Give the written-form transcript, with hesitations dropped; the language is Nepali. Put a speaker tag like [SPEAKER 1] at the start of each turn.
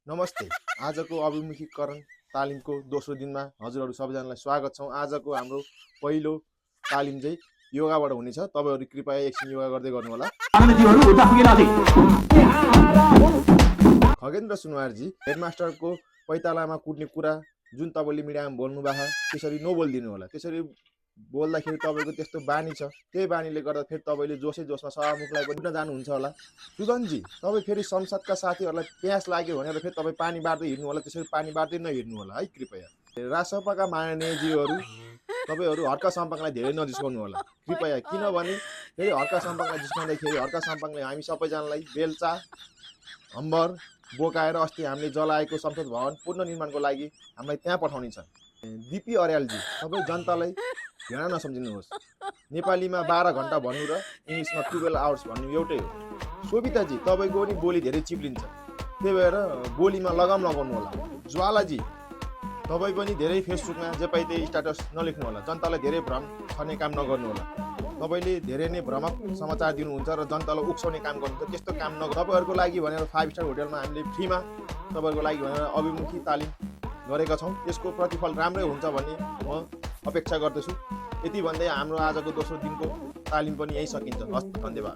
[SPEAKER 1] नमस्ते। आजको अभिमुखीकरण तालिमको दोस्रो दिनमा हजुरहरू सबैजनालाई स्वागत छ। आजको हाम्रो पहिलो तालिम चाहिँ योगाबाट हुनेछ। तपाईहरु कृपया एकछिन योगा गर्दै गर्नु होला। खगेन्द्र सुनवारजी, हेडमास्टरको पैतालामा कुट्ने कुरा जुन तपाईले मिडियामा बोल्नु भएको त्यसरी नबोल्दिनु होला। त्यसरी बोल्दाखेरि तपाईको त्यस्तो बानी छ, त्यही बानीले गर्दा फेरि तपाईले जोसै जोसमा सभामुखलाई पनि उठ्न जानुहुन्छ होला। सुदनजी, तपाई फेरि संसदका साथीहरुलाई प्यास लाग्यो भनेर फेरि तपाई पानी बार्दै हिड्नु होला। त्यसरी पानी बार्दै नहिड्नु होला है कृपया। राजसभाका माननीयजीहरु, तपाईहरु हर्का सम्पाङलाई धेरै नजिस्काउनु होला कृपया। किनभने फेरि हर्का सम्पाङलाई जिस्काउँदाखेरि हर्का सम्पाङले हामी सबैजनालाई बेलचा हम्बर बोकाएर अस्ति हामीले जलाएको संसद भवन पुनर्निर्माणको लागि हामीलाई त्यहाँ पठाउने छ। दिपी अर्यालजी, तपाई जनतालाई घृणा नसम्झिनुहोस्। नेपालीमा 12 घण्टा भन्नु र इङ्ग्लिसमा 12 आवर्स भन्नु एउटै हो। शोभिताजी, तपाईको पनि बोली धेरै चिप्लिन्छ, त्यही भएर बोलीमा लगाम लगाउनु होला। ज्वालाजी, तपाई पनि धेरै फेसबुकमा जे पाइ त्यही स्ट्याटस नलेख्नु होला। जनतालाई धेरै भ्रम छर्ने काम नगर्नु होला। तपाईले धेरै नै भ्रमक समाचार दिनुहुन्छ र जनतालाई उक्साउने काम गर्नुहुन्छ। त्यस्तो काम नगर्नु। तपाईहरुको लागि भनेर 5 स्टार होटलमा हामीले फ्रीमा तपाईहरुको लागि भनेर अभिमुखी तालिम गरेका छौं। यसको प्रतिफल राम्रै हुन्छ भन्ने म अपेक्षा गर्दछु। यति भन्दै हाम्रो आजको दोस्रो दिनको तालिम पनि यही सकिन्छ। हस्, धन्यवाद।